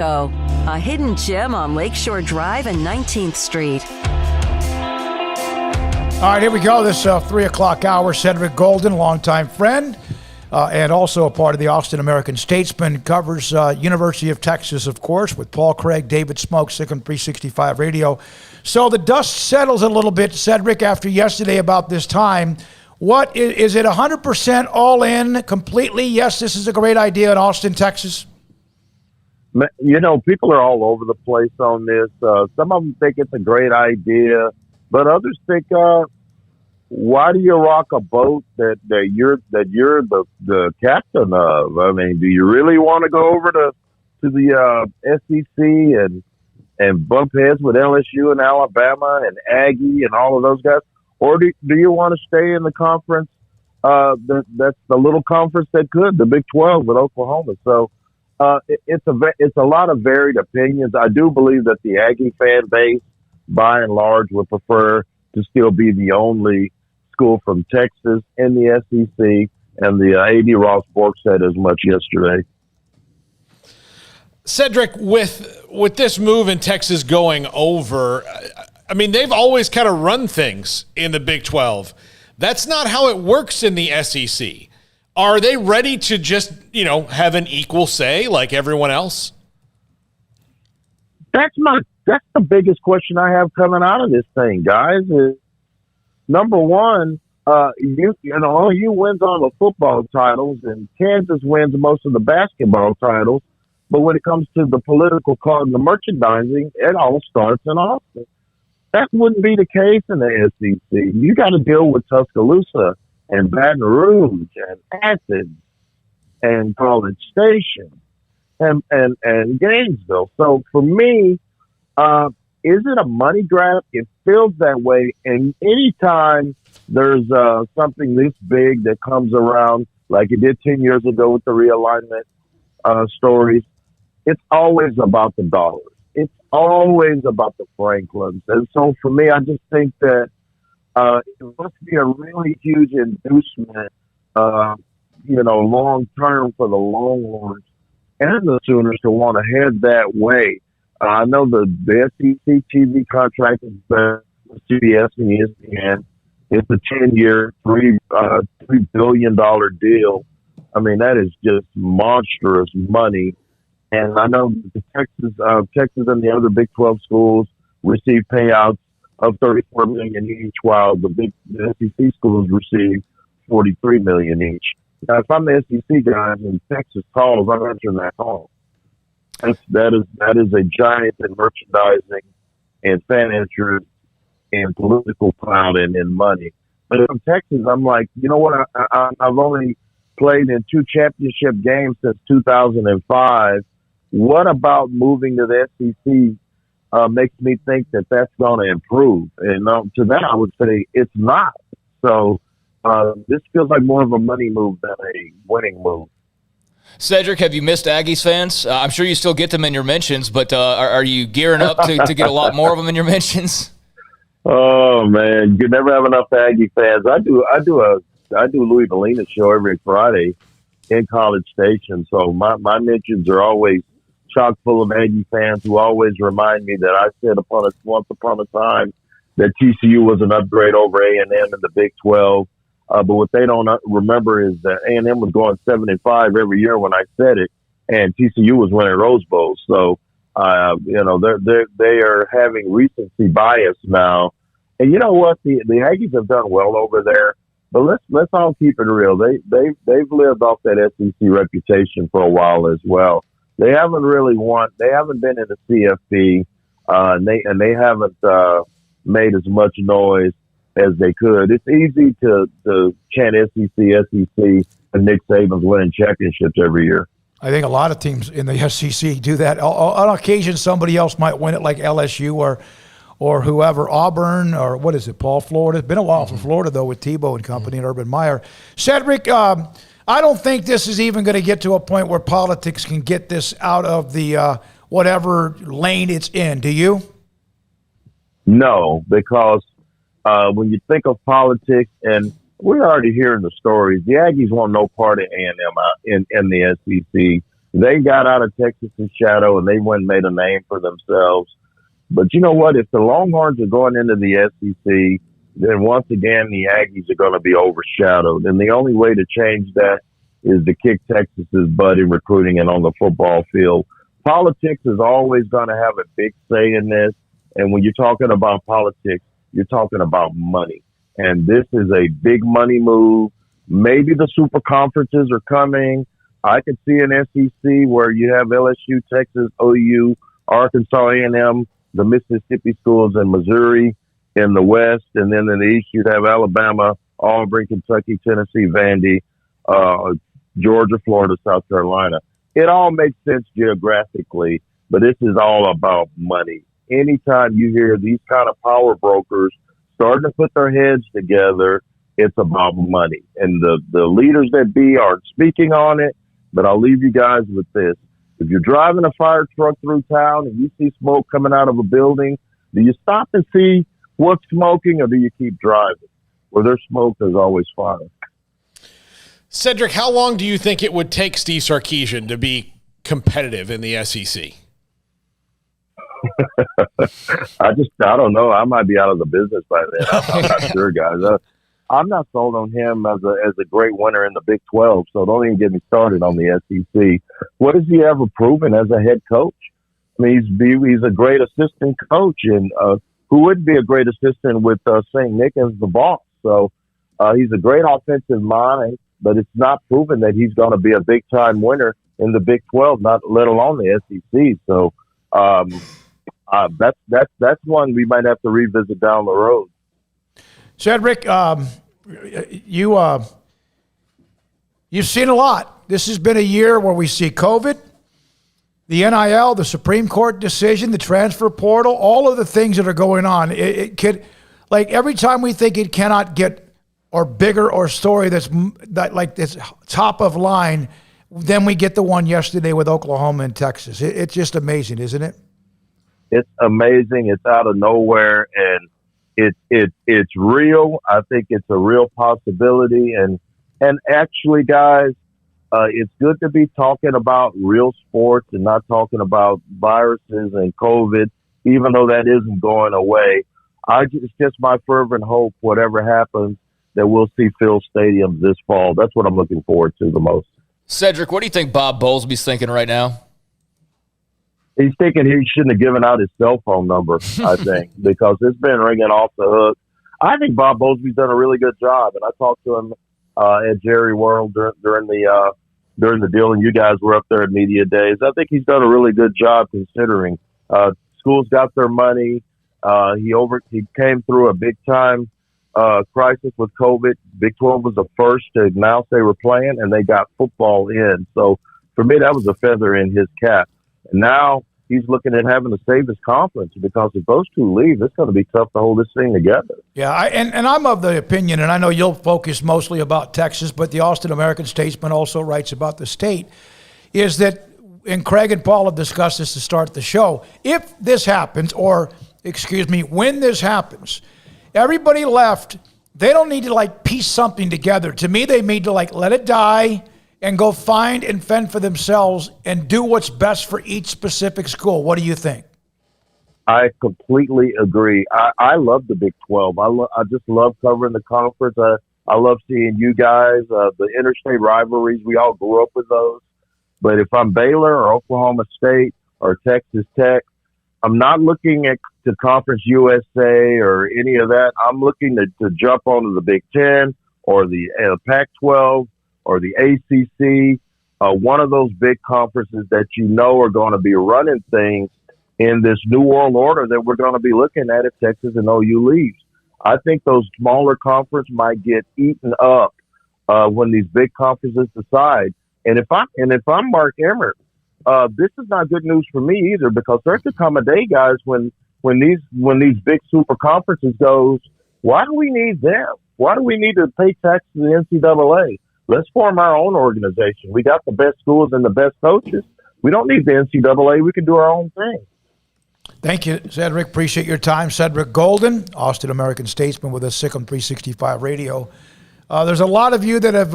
A hidden gem on Lakeshore Drive and 19th Street. All right, here we go. This 3 o'clock hour. Cedric Golden, longtime friend, and also a part of the Austin American Statesman, covers University of Texas, of course, with Paul Craig, David Smoak, SicEm365 Radio. So the dust settles a little bit, Cedric, after yesterday about this time. What is it 100% all in, completely? Yes, this is a great idea in Austin, Texas. People are all over the place on this. Some of them think it's a great idea, but others think, why do you rock a boat that you're the captain of? I mean, do you really want to go over to the SEC and bump heads with LSU and Alabama and Aggie and all of those guys, or do you want to stay in the conference? That's the little conference that could, the Big 12 with Oklahoma. So. It's a lot of varied opinions. I do believe that the Aggie fan base, by and large, would prefer to still be the only school from Texas in the SEC, and the AD Ross Bork said as much yesterday. Cedric, with this move in Texas going over, I mean, they've always kind of run things in the Big 12. That's not how it works in the SEC. Are they ready to just, have an equal say like everyone else? That's the biggest question I have coming out of this thing, guys. Is number one, OU wins all the football titles, and Kansas wins most of the basketball titles. But when it comes to the political cause and the merchandising, it all starts in Austin. That wouldn't be the case in the SEC. You got to deal with Tuscaloosa and Baton Rouge and Athens and College Station and Gainesville. So for me, is it a money grab? It feels that way. And anytime there's something this big that comes around, like it did 10 years ago with the realignment stories, it's always about the dollars. It's always about the Franklins. And so for me, I just think that it must be a really huge inducement, long term for the Longhorns and the Sooners to want to head that way. I know the SEC TV contract is with CBS and ESPN. It's a 10-year, $3 billion deal. I mean, that is just monstrous money. And I know the Texas and the other Big 12 schools receive payouts of $34 million each, while the SEC schools receive $43 million each. Now, if I'm the SEC guys and Texas calls, I'm answering that call. That is a giant in merchandising and fan interest and political clout and money. But if I'm Texas, I'm like, you know what? I've only played in 2 championship games since 2005. What about moving to the SEC? Makes me think that that's going to improve. And to that, I would say it's not. So this feels like more of a money move than a winning move. Cedric, have you missed Aggies fans? I'm sure you still get them in your mentions, but are you gearing up to get a lot more of them in your mentions? Oh man, you never have enough Aggie fans. I do Louis Valina's show every Friday in College Station, so my mentions are always chock full of Aggie fans who always remind me that I said once upon a time that TCU was an upgrade over A&M in the Big 12. But what they don't remember is that A&M was going 7-5 every year when I said it, and TCU was winning Rose Bowls. So, they are having recency bias now. And you know what? The Aggies have done well over there. But let's all keep it real. They've lived off that SEC reputation for a while as well. They haven't really won. They haven't been in the CFP, and they haven't made as much noise as they could. It's easy to chant SEC, and Nick Saban's winning championships every year. I think a lot of teams in the SEC do that. On occasion, somebody else might win it, like LSU or whoever, Auburn, or what is it, Paul, Florida. It's been a while for Florida, though, with Tebow and company and Urban Meyer. Cedric, I don't think this is even going to get to a point where politics can get this out of the whatever lane it's in. Do you? No, because when you think of politics, and we're already hearing the stories, the Aggies want no part of A&M in the SEC. They got out of Texas' shadow and they went and made a name for themselves. But you know what? If the Longhorns are going into the SEC, then once again the Aggies are going to be overshadowed. And the only way to change that is to kick Texas's butt in recruiting and on the football field. Politics is always going to have a big say in this. And when you're talking about politics, you're talking about money. And this is a big money move. Maybe the super conferences are coming. I could see an SEC where you have LSU, Texas, OU, Arkansas A&M, the Mississippi schools, and Missouri in the West. And then in the East, you'd have Alabama, Auburn, Kentucky, Tennessee, Vandy, Georgia, Florida, South Carolina. It all makes sense geographically, but this is all about money. Anytime you hear these kind of power brokers starting to put their heads together, it's about money. And the leaders that be are speaking on it, but I'll leave you guys with this. If you're driving a fire truck through town and you see smoke coming out of a building, do you stop and see what's smoking, or do you keep driving? Where there's smoke, there's always fire. Cedric, how long do you think it would take Steve Sarkisian to be competitive in the SEC? I don't know. I might be out of the business by then. I'm not sure, guys. I'm not sold on him as a great winner in the Big 12, so don't even get me started on the SEC. What has he ever proven as a head coach? I mean, he's a great assistant coach, and who wouldn't be a great assistant with St. Nick as the boss? So he's a great offensive mind, but it's not proven that he's going to be a big-time winner in the Big 12, not let alone the SEC. So that's one we might have to revisit down the road. Cedric, you've seen a lot. This has been a year where we see COVID, the NIL, the Supreme Court decision, the transfer portal, all of the things that are going on. It could, like, every time we think it cannot get or bigger or story that's top of line, then we get the one yesterday with Oklahoma and Texas. It's just amazing, isn't it? It's amazing. It's out of nowhere, and it's real. I think it's a real possibility. And actually, guys, it's good to be talking about real sports and not talking about viruses and COVID, even though that isn't going away. It's just my fervent hope, whatever happens, that we'll see filled stadiums this fall. That's what I'm looking forward to the most. Cedric, what do you think Bob Bowlesby's thinking right now? He's thinking he shouldn't have given out his cell phone number, I think, because it's been ringing off the hook. I think Bob Bowlesby's done a really good job, and I talked to him at Jerry World during the deal, and you guys were up there at Media Days. I think he's done a really good job considering schools got their money. He came through a big-time crisis with COVID. Big 12 was the first to announce they were playing, and they got football in. So for me, that was a feather in his cap. And now he's looking at having to save his conference, because if those two leave, it's going to be tough to hold this thing together. Yeah, and I'm of the opinion, and I know you'll focus mostly about Texas, but the Austin American-Statesman also writes about the state, is that, and Craig and Paul have discussed this to start the show, if this happens, when this happens, everybody left, they don't need to piece something together. To me, they need to let it die and go find and fend for themselves and do what's best for each specific school. What do you think? I completely agree. I love the Big 12. I just love covering the conference. I love seeing you guys, the interstate rivalries. We all grew up with those. But if I'm Baylor or Oklahoma State or Texas Tech, I'm not looking at the Conference USA or any of that. I'm looking to jump onto the Big 10 or the Pac-12 or the ACC, one of those big conferences that are going to be running things in this new world order that we're going to be looking at if Texas and OU leaves. I think those smaller conferences might get eaten up when these big conferences decide. And if I'm Mark Emmert, this is not good news for me either, because there could come a day, guys, when these big super conferences goes, why do we need them? Why do we need to pay tax to the NCAA? Let's form our own organization. We got the best schools and the best coaches. We don't need the NCAA. We can do our own thing. Thank you, Cedric. Appreciate your time. Cedric Golden, Austin American-Statesman with us, SicEm365 Radio. There's a lot of you that have